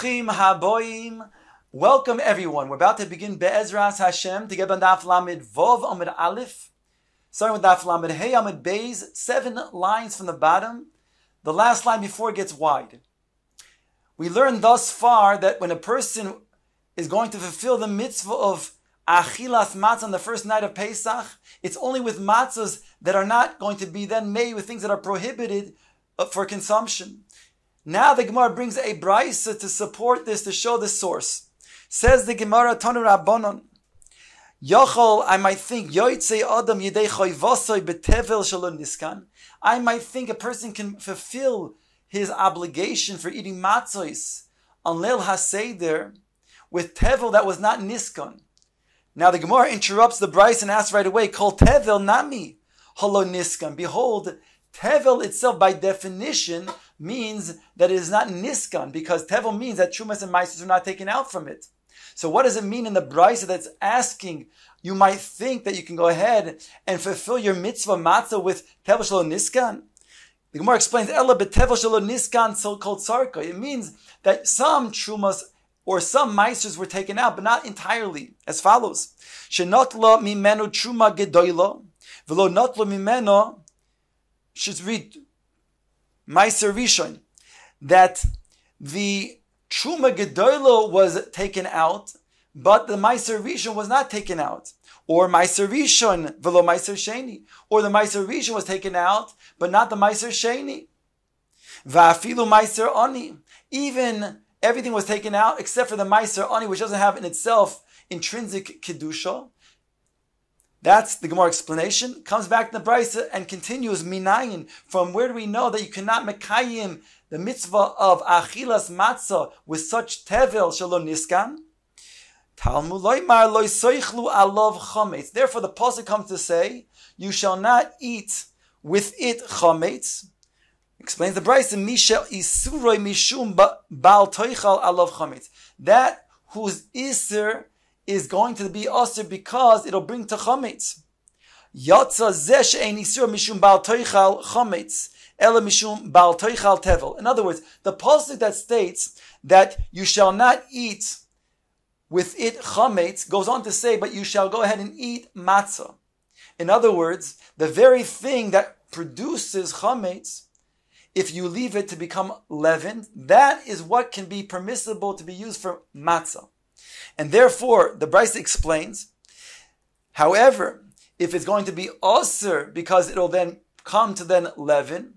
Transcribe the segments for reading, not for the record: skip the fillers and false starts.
Bruchim haboim. Welcome everyone. We're about to begin Be'ezras Hashem to get on Daf Lamed Vov Amud Aleph. Starting with Daf Lamed Hey Amud Beis, 7 lines from the bottom. The last line before it gets wide. We learned thus far that when a person is going to fulfill the mitzvah of Achilas Matzah on the first night of Pesach, it's only with matzahs that are not going to be then made with things that are prohibited for consumption. Now the Gemara brings a brisa to support this, to show the source. Says the Gemara, Tanu Rabbanon, Yochol, I might think, Yoitzei Adam Yidei Choivosoi Betevel Shalom Niskan. I might think a person can fulfill his obligation for eating matzos on Leil HaSeder with tevel that was not niskan. Now the Gemara interrupts the brisa and asks right away, Kol tevel nami holo niskan. Behold, tevel itself by definition means that it is not niskan, because tevel means that trumas and maisos are not taken out from it. So what does it mean in the brisa that's asking, you might think that you can go ahead and fulfill your mitzvah matzah with tevel shelo niskan? The Gemara explains, Ella betevel shelo niskan so called sarka. It means that some trumas or some maisers were taken out, but not entirely. As follows: Shenotla mimeno truma gedoylo, velo notlo mimeno. Should read Meiser Rishon, that the Truma Gedoylo was taken out, but the Meiser Rishon was not taken out. Or Meiser Rishon, velo Meiser Sheni. Or the Meiser Rishon was taken out, but not the Meiser Sheni. Va'afilu Meiser Ani. Even everything was taken out except for the Meiser Ani, which doesn't have in itself intrinsic Kedusha. That's the Gemara explanation. Comes back to the brisa and continues minayin. From where do we know that you cannot mekayim the mitzvah of achilas matzah with such tevel shalom niskan? Talmud loymar loy soichlu alav chametz. Therefore, the pasuk comes to say, you shall not eat with it chametz. Explains the brisa, mishel isuroi mishum bal toichal alav chametz. That whose iser is going to be usher because it'll bring to chametz. Yatza zesh ein isur mishum bal toichal chametz ela mishum bal toichal tevel. In other words, the pasuk that states that you shall not eat with it chametz goes on to say, but you shall go ahead and eat matzah. In other words, the very thing that produces chametz, if you leave it to become leavened, that is what can be permissible to be used for matzah. And therefore, the brisa explains, however, if it's going to be osir because it'll then come to then leaven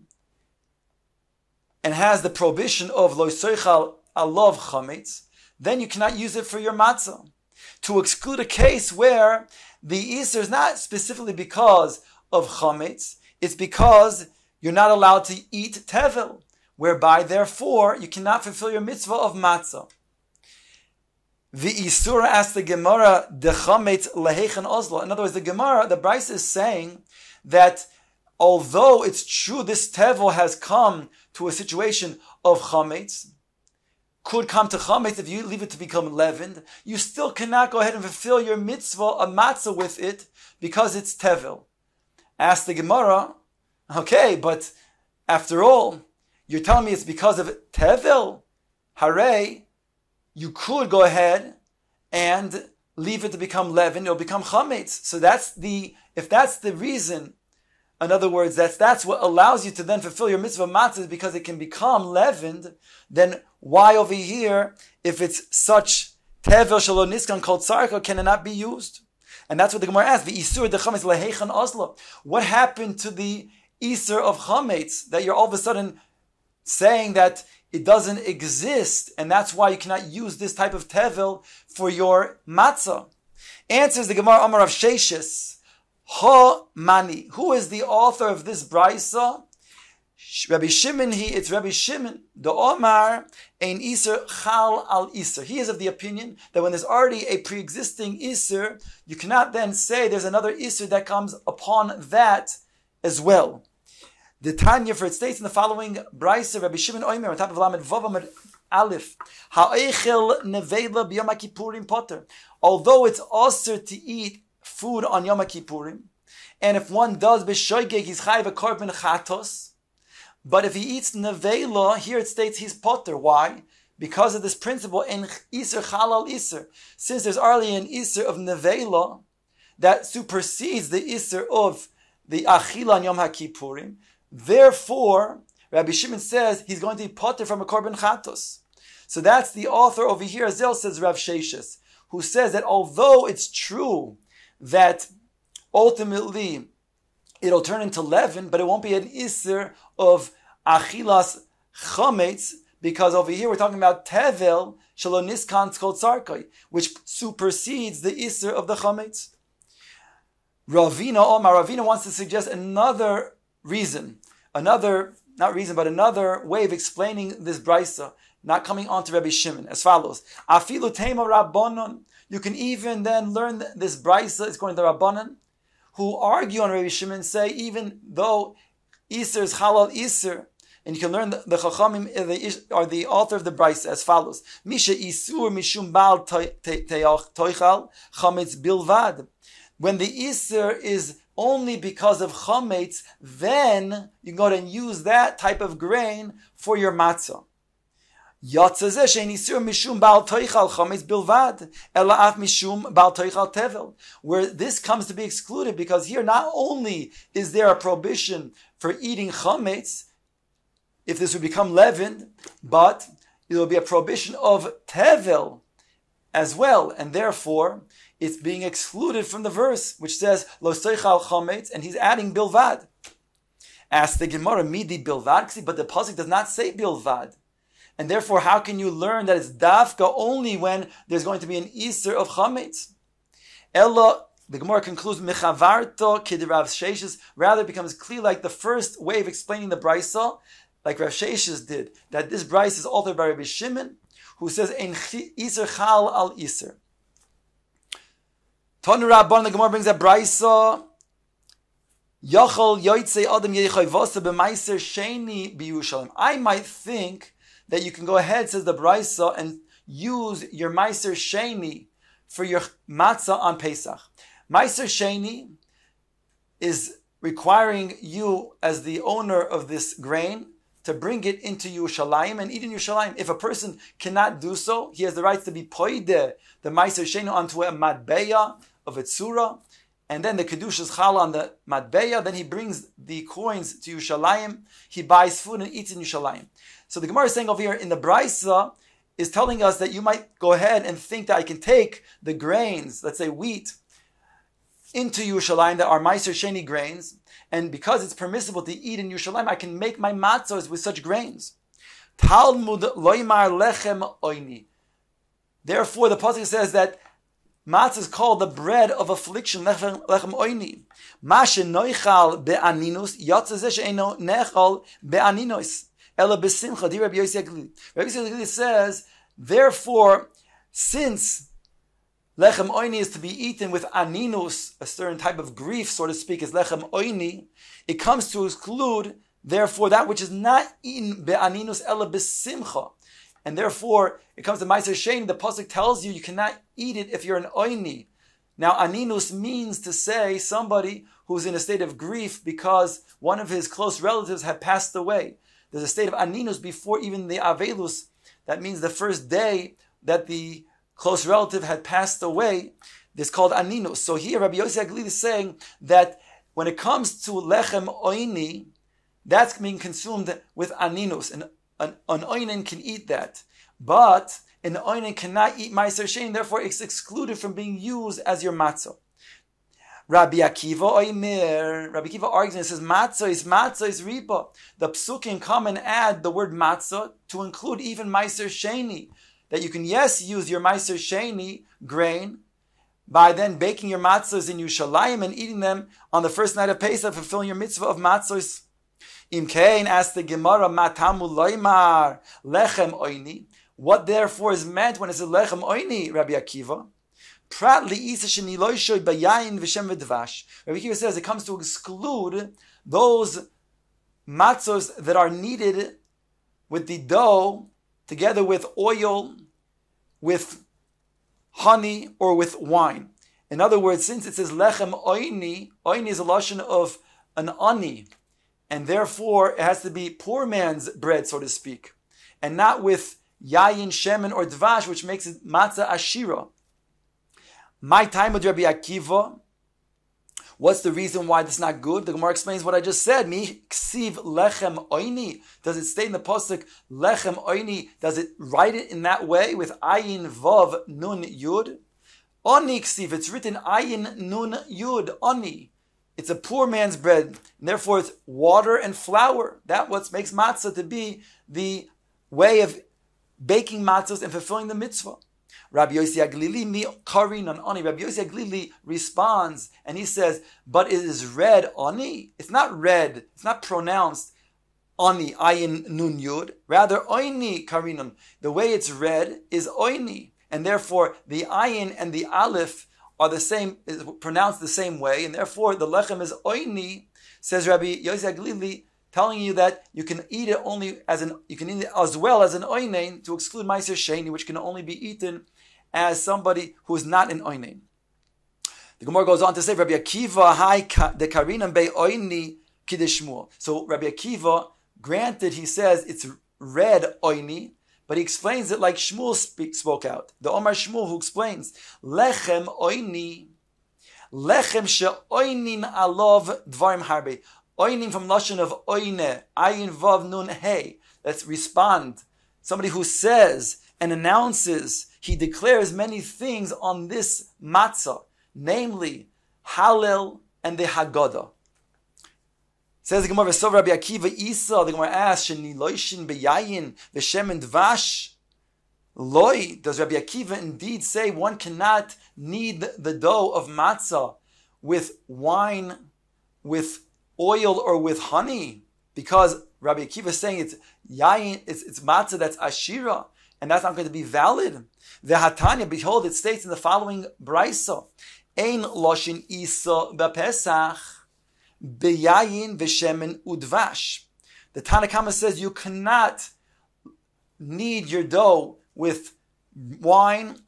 and has the prohibition of lo soichal alav chametz, then you cannot use it for your matzah. To exclude a case where the isur is not specifically because of chametz, it's because you're not allowed to eat tevel, whereby therefore you cannot fulfill your mitzvah of matzah. The Isura asked the Gemara, the chametz lehechen ozlo. In other words, the Gemara, the brisa is saying that although it's true this tevel has come to a situation of chametz, could come to chametz if you leave it to become leavened, you still cannot go ahead and fulfill your mitzvah of matzah with it because it's tevel. Asked the Gemara, okay, but after all, you're telling me it's because of tevel? Hooray! You could go ahead and leave it to become leaven, it'll become chametz. So if that's the reason, in other words, that's what allows you to then fulfill your mitzvah matzah, because it can become leavened, then why over here, if it's such tevel shalom niskan called sarka, can it not be used? And that's what the Gemara asks, the isur de chametz leheichan oslo. What happened to the isur of chametz that you're all of a sudden saying that it doesn't exist, and that's why you cannot use this type of tevel for your matzah? Answers the Gemara Amar of Sheshes, Ha Mani. Who is the author of this brisa? Rabbi Shimon, it's Rabbi Shimon. The Omar ein iser chal al iser. He is of the opinion that when there's already a pre-existing iser, you cannot then say there's another iser that comes upon that as well. The Tanya, for it states in the following brisa, Rabbi Shimon Omer, on top of Lamed Vav Amud Aleph, Ha'eichel nevela b'Yom HaKippurim potter. Although it's also to eat food on Yom HaKippurim, and if one does b'shoigeg, he's chayiv a korban chatos. But if he eats nevela, here it states he's potter. Why? because of this principle in Iser Chalal Iser, since there's already an Iser of Nevela that supersedes the Iser of the Achila and Yom HaKippurim, therefore, Rabbi Shimon says he's going to be potter from a korban chatos. So that's the author over here, Azel says Rav Sheshes, who says that although it's true that ultimately it'll turn into leaven, but it won't be an Iser of Achilas Chametz, because over here we're talking about Tevel Shalom Niskan Tzkol Tzarkai, which supersedes the Iser of the Chametz. Ravina wants to suggest another reason, another way of explaining this brisa, not coming on to Rabbi Shimon, as follows. Afilu tema Rabbanon. You can even then learn this brisa, it's going to Rabbanon, who argue on Rabbi Shimon, say even though Iser is halal Iser, and you can learn the Chachamim are the author of the brisa as follows. Misha Isur Mishum Baal Toichal Chametz Bilvad. When the Iser is only because of chametz, then you can go ahead and use that type of grain for your matzah. Where this comes to be excluded, because here not only is there a prohibition for eating chametz, if this would become leavened, but it will be a prohibition of tevel as well, and therefore it's being excluded from the verse, which says, Lo soichal chametz, and he's adding bilvad. Ask the Gemara, midi bilvad, but the pasuk does not say bilvad. And therefore, how can you learn that it's dafka only when there's going to be an Easter of chametz? Ella, the Gemara concludes, mechavarto kid Rav Sheshes, rather it becomes clear like the first way of explaining the brisa, like Rav Sheshes did, that this brisa is authored by Rabbi Shimon, who says, Ein Easter chal al Easter. Tonu Rabban, the Gemara brings a brisa. Yachol yoytzei adam yeichai vasa b'maiser sheni b'Yerushalayim. I might think that you can go ahead, says the brisa, and use your maiser sheni for your matzah on Pesach. Maiser sheni is requiring you, as the owner of this grain, to bring it into Yerushalayim and eat in Yerushalayim. If a person cannot do so, he has the right to be poide the maiser sheni onto a matbeya of a tzura, and then the kedusha is chala on the matbeya. Then he brings the coins to Yerushalayim. He buys food and eats in Yerushalayim. So the Gemara is saying over here in the brisa is telling us that you might go ahead and think that I can take the grains, let's say wheat, into Yerushalayim that are meiser sheni grains, and because it's permissible to eat in Yerushalayim, I can make my matzos with such grains. Talmud loymar lechem oini. Therefore, the pasuk says that matzah is called the bread of affliction, lechem oini. Mashe noichal be'aninus, yotze zeh she'eino nechal be'aninos. Ela besimcha, di Rabbi Yossi Aglili. Rabbi Yossi Aglili says, therefore, since lechem oini is to be eaten with aninus, a certain type of grief, so to speak, is lechem oini, it comes to exclude, therefore, that which is not eaten be'aninus, ela besimcha. And therefore, it comes to Meiser Sheni, the pasuk tells you cannot eat it if you're an oini. Now, aninus means to say somebody who's in a state of grief because one of his close relatives had passed away. There's a state of aninus before even the avelus. That means the first day that the close relative had passed away. This is called aninus. So here, Rabbi Yossi Aglili is saying that when it comes to lechem oini, that's being consumed with aninus. And an oinen can eat that, but an oinen cannot eat meiser sheni, therefore it's excluded from being used as your matzah. Rabbi Akiva argues and says matzah is riba. The psukim come and add the word matzah to include even meiser sheni, that you can use your meiser sheni grain by then baking your matzahs in Yerushalayim and eating them on the first night of Pesach, fulfilling your mitzvah of matzahs. Imkein, asked the Gemara, matamu loymar lechem oini. What therefore is meant when it says lechem oini, Rabbi Akiva? Prat li'isa sheni loishoy bayayin v'shem v'dvash. Rabbi Akiva says it comes to exclude those matzos that are kneaded with the dough together with oil, with honey, or with wine. In other words, since it says lechem oini, oini is a lashon of an ani, and therefore it has to be poor man's bread, so to speak, and not with yayin, shemen, or dvash, which makes it matzah ashira. My time with Rabbi Akiva. What's the reason why this is not good? The Gemara explains what I just said. Mi ksiv lechem oini. Does it state in the pasuk lechem oini? Does it write it in that way with ayin vav nun yud? Oni ksiv. It's written ayin nun yud. Oni. It's a poor man's bread, and therefore it's water and flour. That's what makes matzah to be the way of baking matzahs and fulfilling the mitzvah. Rabbi Yossi Aglili mi karin on ani. Rabbi Yossi Aglili responds and he says, but it is read ani. It's not read. It's not pronounced ani ayin nun yud. Rather oini karinon. The way it's read is oini, and therefore the ayin and the aleph are the same, is pronounced the same way, and therefore the lechem is oini. Says Rabbi Yossi Aglili, telling you that you can eat it only you can eat it as well as an oinein, to exclude meiser sheni, which can only be eaten as somebody who is not an oinein. The Gemara goes on to say, Rabbi Akiva hai de karinam be oini kideshmuel. So Rabbi Akiva, granted, he says it's read oini, but he explains it like Shmuel spoke out. The Omar Shmuel, who explains lechem oini, lechem she oinin alov dvarim harbe. Oinim from lashon of oine, ayin vav nun hey. Let's respond. Somebody who says and announces, he declares many things on this matzah, namely Hallel and the Haggadah. Says the Gemara, "So Rabbi Akiva Isa." The Gemara asks, "Sheni loishin beyayin v'shemen dvash." Loi, does Rabbi Akiva indeed say one cannot knead the dough of matzah with wine, with oil, or with honey? Because Rabbi Akiva is saying it's yayin, it's matzah that's ashira, and that's not going to be valid. V'hatanya, behold, it states in the following brisa, "Ein loshin isa b'Pesach beyayin v'shemen udvash." The Tanna Kama says you cannot knead your dough with wine,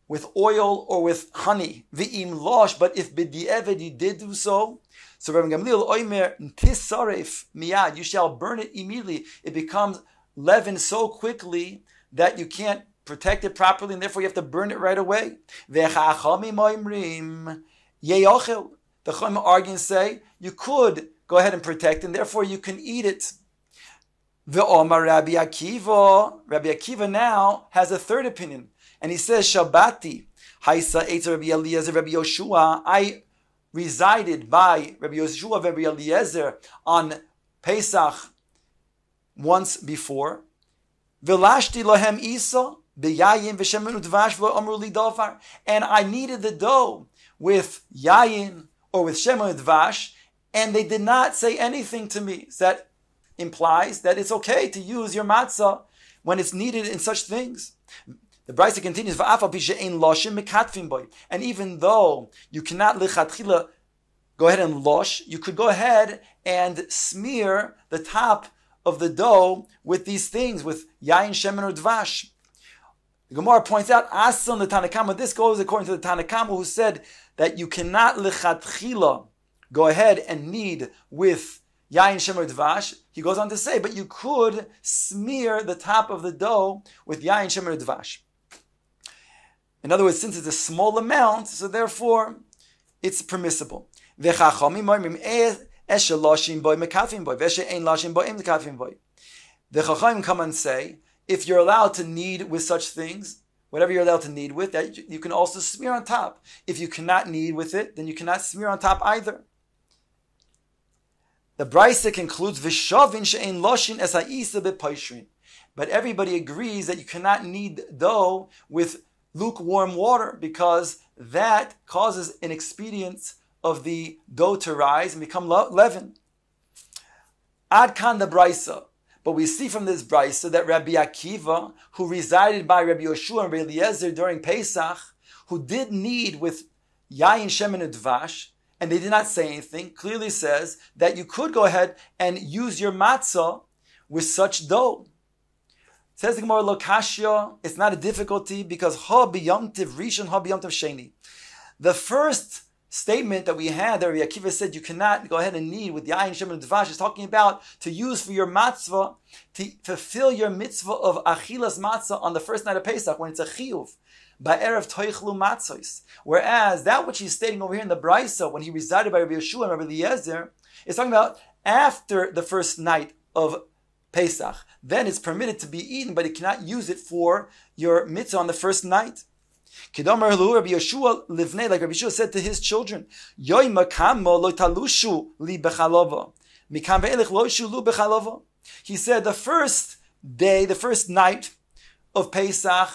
with oil, or with honey. V'im losh, but if b'di'eved you did do so, so Rabbi Gamliel oimer tisaref miyad, you shall burn it immediately. It becomes leavened so quickly that you can't protect it properly, and therefore you have to burn it right away. V'chachamim oimrim yeyochel. The Chachamim argue and say you could go ahead and protect it, and therefore you can eat it. Ve'omar Rabbi Akiva. Rabbi Akiva now has a third opinion, and he says, Shabbati haisa eitz Rabbi Eliezer Rabbi Yoshua. I resided by Rabbi Yoshua and Rabbi Eliezer on Pesach once before. V'lashti lohem isa b'yayin v'shemen udvash v'lo amru li davar. And I kneaded the dough with yayin or with shemen udvash, and they did not say anything to me. So that implies that it's okay to use your matzah when it's needed in such things. The Brisa continues, and even though you cannot lichatchila go ahead and losh, you could go ahead and smear the top of the dough with these things, with yayin, shemen, or dvash. The Gemara points out, Asan the Tanna Kama. This goes according to the Tanna Kama, who said that you cannot lichatchila go ahead and knead with yayin, shemen, or dvash. He goes on to say, but you could smear the top of the dough with yayin, shemen, or dvash. In other words, since it's a small amount, so therefore it's permissible. The Chachamim come and say, if you're allowed to knead with such things, whatever you're allowed to knead with, that you can also smear on top. If you cannot knead with it, then you cannot smear on top either. The Brisa concludes, V'shavin she'ein loshin es ha'isa b'paishrin. But everybody agrees that you cannot knead dough with lukewarm water, because that causes an expedience of the dough to rise and become leaven. Ad kan the Brisa. But we see from this Brisa that Rabbi Akiva, who resided by Rabbi Yoshua and Rabbi Eliezer during Pesach, who did knead with yayin, shemen, and dvash, and they did not say anything, clearly says that you could go ahead and use your matzah with such dough. Says the Gemara, Lokashya, it's not a difficulty, because ha b'yomtiv rishon, ha b'yomtiv sheni. The first statement that we had, that Rabbi Akiva said you cannot go ahead and knead with the ayin, shemen, and dvash, is talking about to use for your matzvah, to fulfill your mitzvah of achilas matzah on the first night of Pesach, when it's a chiyuv. Ba'erev toichlu matzos. Whereas that which he's stating over here in the Brisa, when he resided by Rabbi Yeshua and Rabbi Eliezer, is talking about after the first night of Pesach. Then it's permitted to be eaten, but you cannot use it for your mitzvah on the first night. Kedamar Hu, Rabbi Yeshua livnei, like Rabbi Yeshua said to his children, Yoima kamo lo talushu li bechalova. Mikam ve'elech lo shulu bechalova. He said the first day, the first night of Pesach,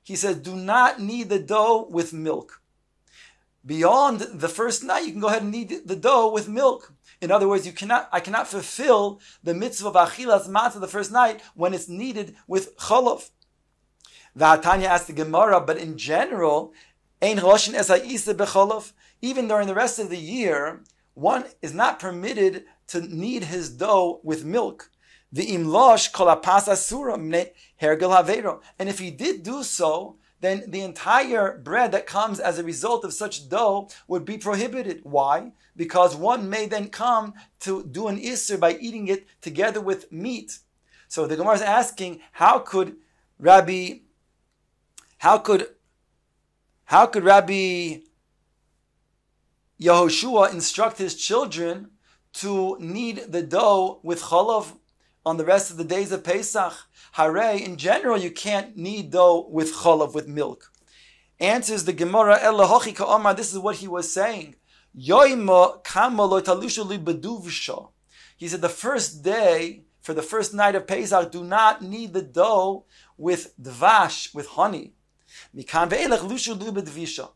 he says, do not knead the dough with milk. Beyond the first night, you can go ahead and knead the dough with milk. In other words, I cannot fulfill the mitzvah of achilas matzah the first night when it's kneaded with cholov. V'atanya asked the Gemara, but in general, ein roshin es ha'isa becholov, even during the rest of the year, one is not permitted to knead his dough with milk. V'im losh kol hapas asura mne hergel havero. And if he did do so, then the entire bread that comes as a result of such dough would be prohibited. Why? Because one may then come to do an isser by eating it together with meat. So the Gemara is asking, how could Rabbi Yehoshua instruct his children to knead the dough with cholov on the rest of the days of Pesach? Hare, in general, you can't knead dough with cholov, with milk. Answers the Gemara, Elahochi ka'omar, this is what he was saying. Yoima kama lo talushu li beduvsha. He said the first day, for the first night of Pesach, do not knead the dough with dvash, with honey. Mikan ve'elech lushu li beduvsha.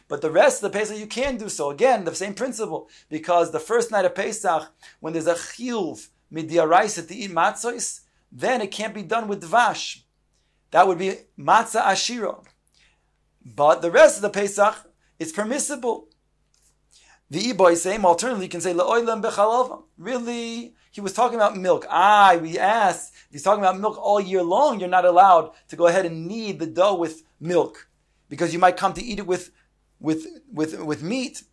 But the rest of the Pesach, you can do so. Again, the same principle. Because the first night of Pesach, when there's a chiyuv midiaraisa to eat matzos, then it can't be done with dvash. That would be matzah ashira. But the rest of the Pesach, it's permissible. The Iboy same alternatively, you can say la'olam bechalova. Really, he was talking about milk. We asked, if he's talking about milk all year long, you're not allowed to go ahead and knead the dough with milk, because you might come to eat it with meat.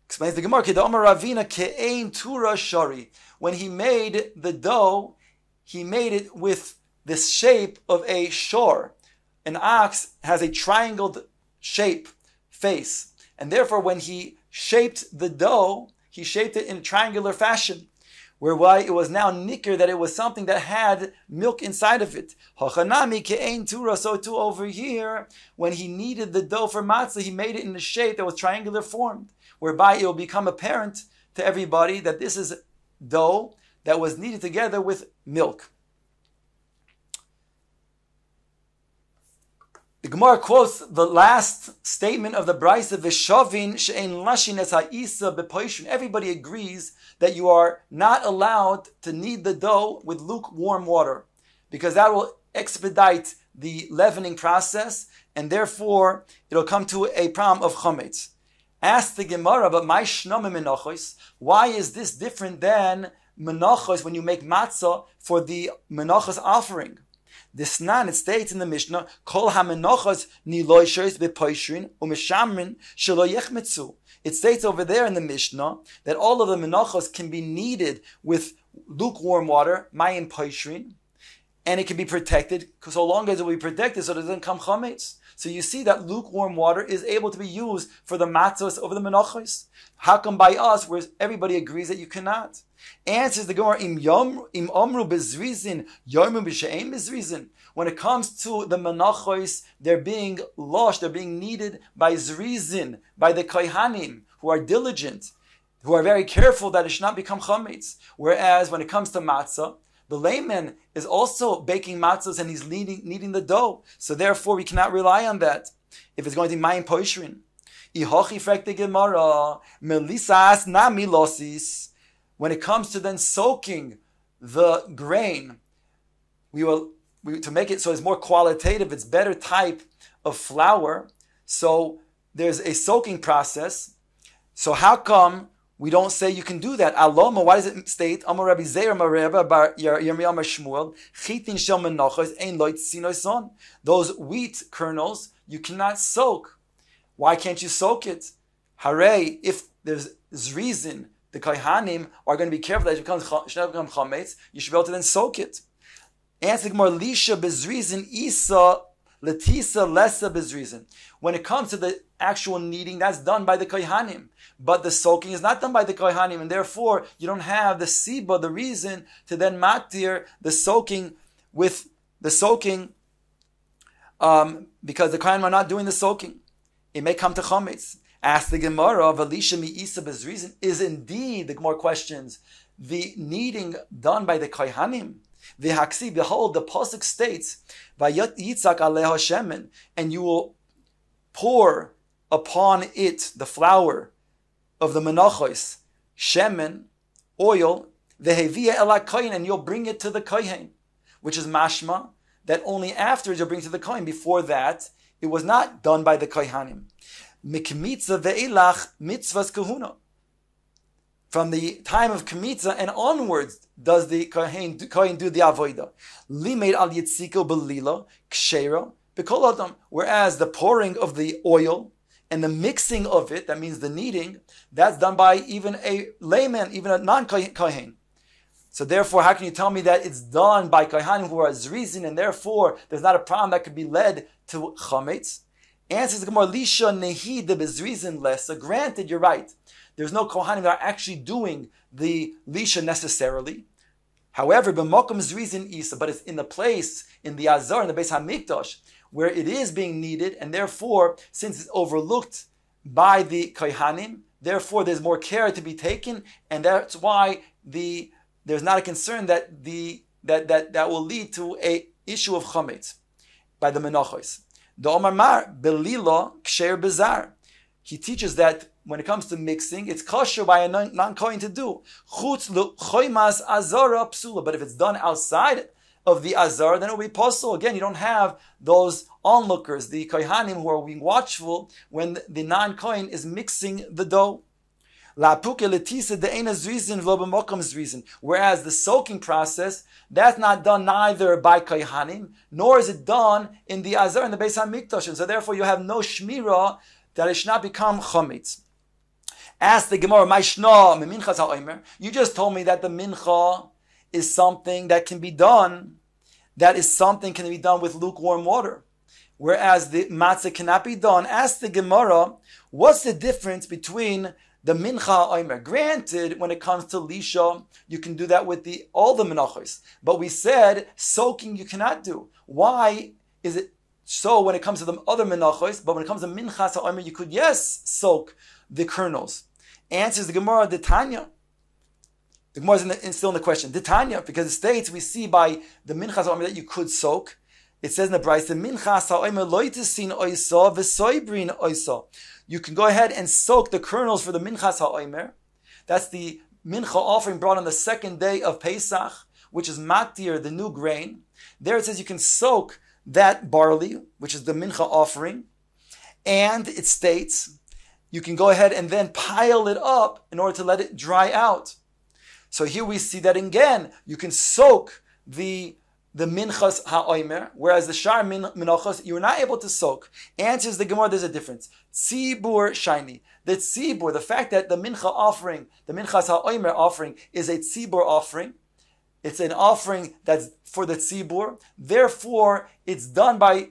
Explains the Gemara, Kedamar Ravina ke'ein tura shari. When he made the dough, he made it with this shape of a shor. An ox has a triangled shape, face. And therefore, when he shaped the dough, he shaped it in a triangular fashion, whereby it was now nicker that it was something that had milk inside of it. Hachanami ke'ein tura, so too over here, when he kneaded the dough for matzah, he made it in a shape that was triangular formed, whereby it will become apparent to everybody that this is dough that was kneaded together with milk. The Gemara quotes the last statement of the Brisa, V'shavin she'ein lashin es ha'isa b'poishrin. Everybody agrees that you are not allowed to knead the dough with lukewarm water, because that will expedite the leavening process, and therefore it'll come to a problem of chametz. Ask the Gemara, but my shnamim menachos, why is this different than menachos when you make matzah for the menachos offering? This nan, it states in the Mishnah, Kol ha-menachos niloishos b'poishrin u'mishamrin shelo yechmetzu. It states over there in the Mishnah that all of the menachos can be kneaded with lukewarm water, mayim poishrin, and it can be protected, so long as it will be protected so it doesn't come chametz. So you see that lukewarm water is able to be used for the matzos over the menachos. How come by us, where everybody agrees that you cannot? Answers the Gemara, im omru bezrizin, yomu b'she'em bezrizin. When it comes to the menachos, they're being lost, they're being kneaded by zrizin, by the kohanim, who are diligent, who are very careful that it should not become chametz. Whereas when it comes to matzah, the layman is also baking matzahs and he's kneading the dough. So therefore we cannot rely on that if it's going to be mayim poishrin. Ihochi frekte Gemara, melisas nami losis. When it comes to then soaking the grain, to make it so it's more qualitative, it's better type of flour. So there's a soaking process. So how come we don't say you can do that? Aloma, why does it state, Amar Rabbi Zeir Mareva bar Yirmiyahu Shmuel, chitin shel menachos ein lo tzino son. Those wheat kernels you cannot soak. Why can't you soak it? Hare, if there's reason, the kohanim are going to be careful that it should not become chametz, you should be able to then soak it. Answer the Gemara, lisha bezrizin isa letisa lesa bezrizin. When it comes to the actual kneading, that's done by the kohanim. But the soaking is not done by the kohanim, and therefore you don't have the siba, the reason, to then matir the soaking with the soaking, because the kohanim are not doing the soaking. It may come to chametz. Ask the Gemara of Elisha mi isa bezrizin, is indeed, the Gemara questions, the kneading done by the kohanim. The haksi, behold, the pasuk states, "Vayot yitzak aleha shemen," and you will pour upon it the flour of the menachos, shemen, oil, vehevia ela kohen, and you'll bring it to the kohen, which is mashma that only afterwards you'll bring it to the kohen. Before that, it was not done by the kohanim. Mikmitza ve'elach mitzvahs kahuna. From the time of Kemitza and onwards does the Kohen do the Avodah. Limeid al yitziko belila, kshera, bekol adam. Whereas the pouring of the oil and the mixing of it, that means the kneading, that's done by even a layman, even a non-Kohen. So therefore, how can you tell me that it's done by Kohanim who are zrizin, and therefore there's not a problem that could be led to chametz? Answers the Gemara, lisha nehi de bezrizin lesa. Granted, you're right. There's no kohanim that are actually doing the lisha necessarily. However, b'mokum zrizin isa, but it's in the place, in the azar, in the Beis Hamikdash, where it is being needed, and therefore, since it's overlooked by the kohanim, therefore there's more care to be taken, and that's why there's not a concern that that will lead to a issue of chametz by the menachos. The Omar Mar belila ksher bezar. He teaches that when it comes to mixing, it's kosher by a non-kohen to do. Chutz choimas azara psula. But if it's done outside of the azar, then it will be possible. Again, you don't have those onlookers, the kohanim who are being watchful when the non-kohen is mixing the dough. Whereas the soaking process, that's not done neither by kohanim, nor is it done in the azar, in the Beis Hamikdash. And so therefore you have no shmira that it should not become chametz. Ask the Gemara, you just told me that the mincha is something that can be done, can be done with lukewarm water, whereas the matzah cannot be done. Ask the Gemara, what's the difference between the mincha oimer? Granted, when it comes to lisha, you can do that with all the menachos, but we said soaking you cannot do. Why is it so when it comes to the other menachos, but when it comes to minchas ha'omer, you could, yes, soak the kernels? Answers the Gemara, the Tanya. The Gemara is still in the question. The Tanya, because it states, we see by the minchas ha'omer that you could soak. It says in the Bryce, the minchas ha'omer loitesin oisa v'soibrin oisa. You can go ahead and soak the kernels for the minchas ha'omer. That's the mincha offering brought on the second day of Pesach, which is matir, the new grain. There it says you can soak that barley, which is the mincha offering, and it states you can go ahead and then pile it up in order to let it dry out. So here we see that again, you can soak the minchas ha'omer, whereas the shar minachas you're not able to soak. Answers the Gemara, there's a difference. Tzibur shiny. The tzibur, the fact that the mincha offering, the minchas ha'omer offering, is a tzibur offering. It's an offering that's for the tzibur. Therefore, it's done by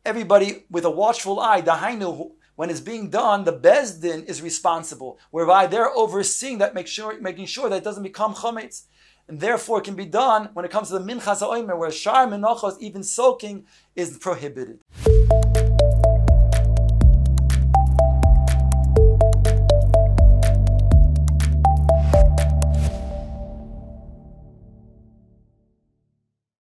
everybody with a watchful eye. Dahainu, when it's being done, the bezdin is responsible, whereby they're overseeing that, making sure that it doesn't become chametz. And therefore, it can be done when it comes to the minchas ha'omer, where shar menachos, even soaking, is prohibited.